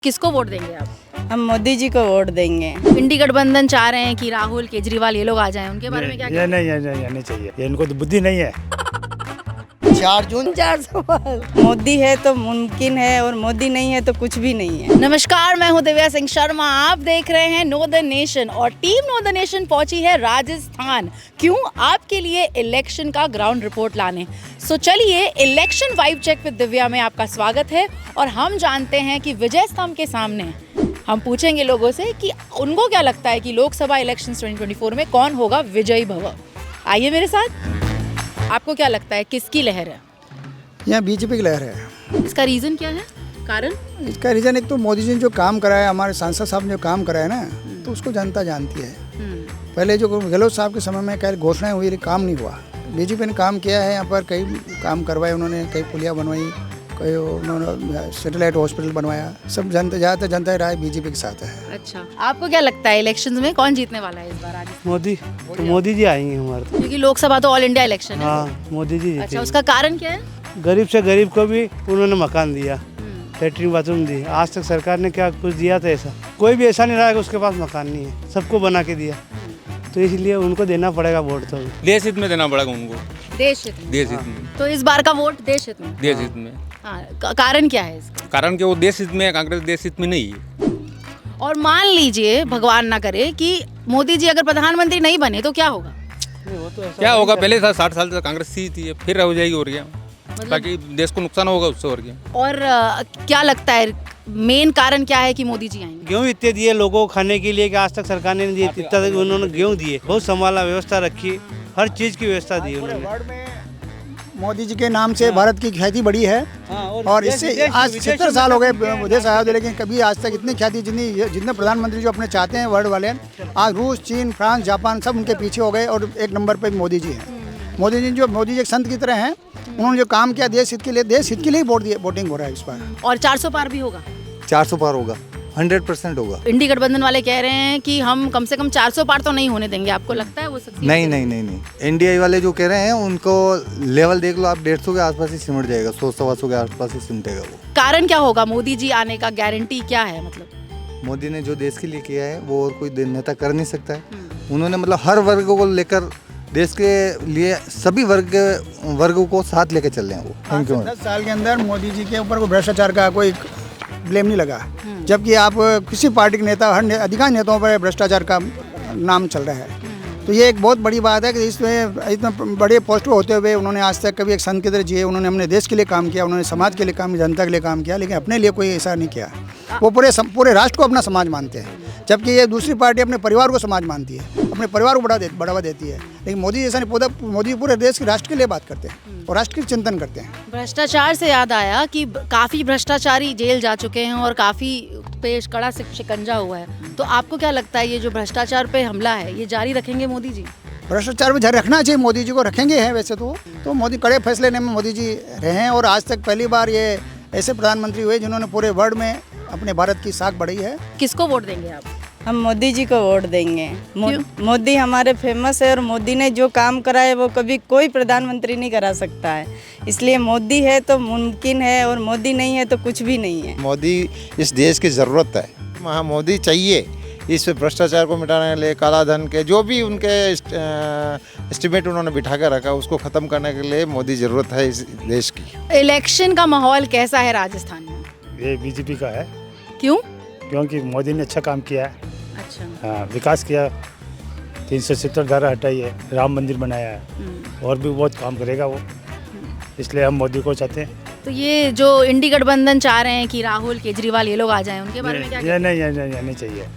किसको वोट देंगे आप? हम मोदी जी को वोट देंगे। इंडी गठबंधन चाह रहे हैं कि राहुल केजरीवाल ये लोग आ जाएं, उनके बारे में क्या ये नहीं चाहिए, ये इनको तो बुद्धि नहीं है। 4 जून 400 पार। मोदी है तो मुमकिन है और मोदी नहीं है तो कुछ भी नहीं है। नमस्कार, मैं हूं दिव्या सिंह शर्मा। आप देख रहे हैं नॉर्दर्न नेशन और टीम नॉर्दर्न नेशन पहुंची है राजस्थान। क्यों? आपके लिए इलेक्शन का ग्राउंड रिपोर्ट लाने। सो चलिए, election vibe check with Divya में आपका स्वागत है और हम जानते हैं कि विजय स्तंभ के सामने हम पूछेंगे लोगों से कि उनको क्या लगता है कि लोकसभा इलेक्शन 2024 में कौन होगा विजयी भव। आइए मेरे साथ। आपको क्या लगता है किसकी लहर है? यहाँ बीजेपी की लहर है। इसका रीजन क्या है? कारण? इसका रीजन एक तो मोदी जी ने जो काम कराया, हमारे सांसद साहब ने जो काम कराया ना, तो उसको जनता जानती है। पहले जो गहलोत साहब के समय में कई घोषणाएं हुई, काम नहीं हुआ। बीजेपी ने काम किया है, यहाँ पर कई काम करवाए उन्होंने, कई पुलिया बनवाई, कई उन्होंने सैटेलाइट हॉस्पिटल बनवाया। सब जनता, ज़्यादातर जनता राय बीजेपी के साथ है। अच्छा, आपको क्या लगता है इलेक्शंस में कौन जीतने वाला है इस बार? आज मोदी तो मोदी जी आएंगे हमारे तो। क्योंकि लोकसभा तो ऑल इंडिया इलेक्शन है। हाँ, मोदी जी जीतेंगे। अच्छा, उसका कारण क्या है? गरीब से गरीब को भी उन्होंने मकान दिया, लेटरिन बाथरूम दी। आज तक सरकार ने क्या कुछ दिया था ऐसा? कोई भी ऐसा नहीं रहा कि उसके पास मकान नहीं है, सबको बना के दिया। तो इसलिए उनको देना पड़ेगा वोट। तो देश हित में देना पड़ेगा उनको। देश हित में? देश हित में। तो इस बार का वोट देश हित में? देश हित में। हाँ, कारण क्या है इसका? कारण कि वो देश हित में है, कांग्रेस देश हित में नहीं है। और मान लीजिए, भगवान ना करे कि मोदी जी अगर प्रधानमंत्री नहीं बने तो क्या होगा? क्या होगा? पहले था 60 साल तक कांग्रेस ही थी, फिर हो जाएगी और क्या, ताकि देश को नुकसान होगा उससे और क्या। और क्या लगता है मेन कारण क्या है कि मोदी जी आएंगे? गेहूँ इतने दिए लोगों को खाने के लिए कि आज तक सरकार ने नहीं दिए। इतना तक उन्होंने गेहूँ दिए, बहुत संभाला, व्यवस्था रखी, हर चीज़ की व्यवस्था दी उन्होंने। मोदी जी के नाम से भारत की ख्याति बढ़ी है। और इससे आज 70 साल हो गए देश आजाद, लेकिन कभी आज तक इतनी ख्याति जितने प्रधानमंत्री जो अपने चाहते हैं वर्ल्ड वाले, आज रूस, चीन, फ्रांस, जापान सब उनके पीछे हो गए और एक नंबर पे मोदी जी हैं। मोदी जी एक संत की तरह हैं। उन्होंने जो काम किया देश हित के लिए वोटिंग हो रहा है इस बार। और 400 पार भी होगा? 400 पार होगा, 100% होगा। इंडी गठबंधन वाले कह रहे हैं कि हम कम से कम 400 पार तो नहीं होने देंगे। आपको लगता है वो सक्सेस? नहीं। एनडीए वाले जो कह रहे हैं उनको लेवल देख लो आप, 150 के आसपास ही सिमट जाएगा, 100-125 के आसपास ही सिमटेगा वो। कारण क्या होगा मोदी जी आने का? गारंटी क्या है? मतलब मोदी ने जो देश के लिए किया है वो और कोई नेता कर नहीं सकता है। उन्होंने मतलब हर वर्ग को लेकर देश के लिए सभी वर्गों को साथ लेके चल रहे हैं वो। Thank you. 10 साल के अंदर मोदी जी के ऊपर कोई भ्रष्टाचार का कोई ब्लेम नहीं लगा, जबकि आप किसी पार्टी के नेता, अधिकांश नेताओं पर भ्रष्टाचार का नाम चल रहा है। तो ये एक बहुत बड़ी बात है कि इसमें इतना बड़े पोस्ट पे होते हुए उन्होंने आज तक कभी एक संत की तरह जिए। उन्होंने अपने देश के लिए काम किया, उन्होंने समाज के लिए काम किया, जनता के लिए काम किया, लेकिन अपने लिए कोई ऐसा नहीं किया। वो पूरे राष्ट्र को अपना समाज मानते हैं, जबकि ये दूसरी पार्टी अपने परिवार को समाज मानती है, अपने परिवार को बढ़ावा देती है। लेकिन मोदी जैसा नहीं, मोदी पूरे देश के राष्ट्र के लिए बात करते हैं और राष्ट्र के चिंतन करते हैं। भ्रष्टाचार से याद आया कि काफ़ी भ्रष्टाचारी जेल जा चुके हैं और काफ़ी पे कड़ा शिकंजा हुआ है। तो आपको क्या लगता है ये जो भ्रष्टाचार पे हमला है ये जारी रखेंगे मोदी जी? भ्रष्टाचार में जारी रखना चाहिए, मोदी जी को रखेंगे हैं वैसे तो मोदी कड़े फैसले लेने में मोदी जी रहे हैं। और आज तक पहली बार ये ऐसे प्रधानमंत्री हुए जिन्होंने पूरे वर्ल्ड में अपने भारत की साख बढ़ाई है। किसको वोट देंगे आप? हम मोदी जी को वोट देंगे। मोदी हमारे फेमस है और मोदी ने जो काम करा है वो कभी कोई प्रधानमंत्री नहीं करा सकता है। इसलिए मोदी है तो मुमकिन है और मोदी नहीं है तो कुछ भी नहीं है। मोदी इस देश की ज़रूरत है। वहाँ मोदी चाहिए इस भ्रष्टाचार को मिटाने के लिए, काला धन के जो भी उनके एस्टिमेट उन्होंने बिठा कर रखा उसको ख़त्म करने के लिए मोदी ज़रूरत है इस देश की। इलेक्शन का माहौल कैसा है राजस्थान में? ये बीजेपी का है। क्यों? क्योंकि मोदी ने अच्छा काम किया है। अच्छा। हाँ, विकास किया, 370 धारा हटाई है, राम मंदिर बनाया है, और भी बहुत काम करेगा वो, इसलिए हम मोदी को चाहते हैं। तो ये जो इंडी गठबंधन चाह रहे हैं कि राहुल केजरीवाल ये लोग आ जाएं, उनके बारे में क्या? ये नहीं चाहिए,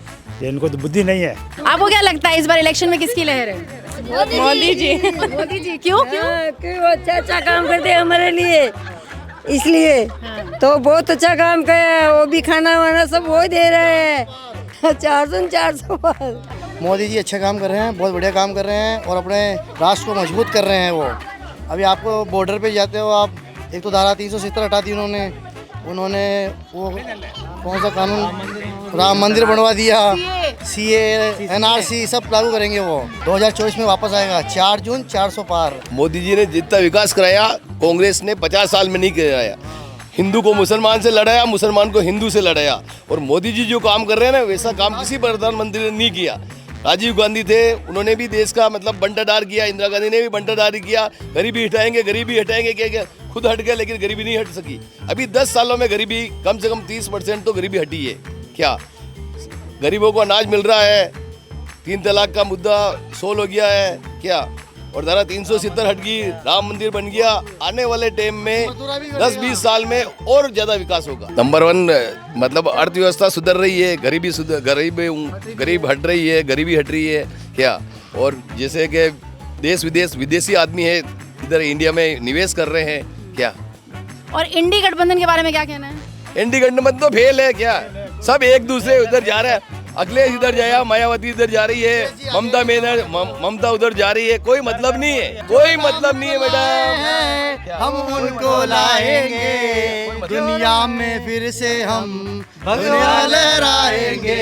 ये इनको तो बुद्धि नहीं है। आपको क्या लगता है इस बार इलेक्शन में किसकी लहर है? मोदी जी। मोदी जी। क्यों? क्यों? अच्छा काम करते हैं हमारे लिए, इसलिए तो बहुत अच्छा काम किया। वो भी खाना वाना सब वो दे रहे हैं। 400 पार। मोदी जी अच्छा काम कर रहे हैं, बहुत बढ़िया काम कर रहे हैं और अपने राष्ट्र को मजबूत कर रहे हैं वो। अभी आपको बॉर्डर पे जाते हो आप, एक तो धारा 370 हटा दी उन्होंने वो कौन सा कानून, राम मंदिर बनवा दिया, CA NRC सब लागू करेंगे वो। 2024 में वापस आएगा। 4 जून 400 पार। मोदी जी ने जितना विकास कराया कांग्रेस ने 50 साल में नहीं कराया। हिंदू को मुसलमान से लड़ाया, मुसलमान को हिंदू से लड़ाया। और मोदी जी जो काम कर रहे हैं ना, वैसा काम किसी प्रधानमंत्री ने नहीं किया। राजीव गांधी थे, उन्होंने भी देश का मतलब बंटाढार किया, इंदिरा गांधी ने भी बंटाढार किया, गरीबी हटाएंगे गरीबी हटाएंगे, क्या खुद हट गया लेकिन गरीबी नहीं हट सकी। अभी 10 सालों में गरीबी कम से कम 30% तो गरीबी हटी है। क्या गरीबों को अनाज मिल रहा है, 3 तलाक का मुद्दा सोल्व हो गया है क्या, और धारा 370 हट गई, राम मंदिर बन गया। आने वाले टाइम में 10-20 साल में और ज़्यादा विकास होगा। नंबर 1 मतलब अर्थव्यवस्था सुधर रही है, गरीब हट रही है, गरीबी हट रही है क्या। और जैसे कि देश विदेश विदेशी आदमी है इधर इंडिया में निवेश कर रहे हैं क्या। और इंडी गठबंधन के बारे में क्या कहना है? इंडी गठबंधन तो फेल है क्या, सब एक दूसरे उधर जा रहे हैं। अखिलेश इधर जाया, मायावती इधर जा रही है, ममता उधर जा रही है। कोई मतलब नहीं है, कोई मतलब नहीं है बेटा। हम उनको लाएंगे दुनिया में, फिर से हम दुनिया लहराएंगे।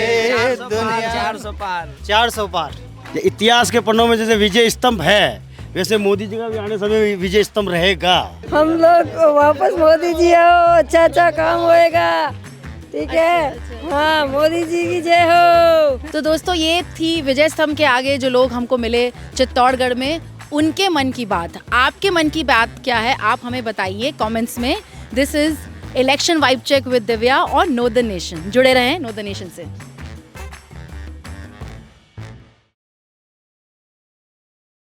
400 पार। इतिहास के पन्नों में जैसे विजय स्तंभ है, वैसे मोदी जी का भी आने समय विजय स्तंभ रहेगा। हम लोग वापस मोदी जी आओ, अच्छा काम होएगा, ठीक है। हाँ, मोदी जी की जय हो। तो दोस्तों, ये थी विजय स्तंभ के आगे जो लोग हमको मिले चित्तौड़गढ़ में, उनके मन की बात। आपके मन की बात क्या है, आप हमें बताइए कमेंट्स में। This is election vibe check with Divya और नो द नेशन। जुड़े रहें नो द नेशन से।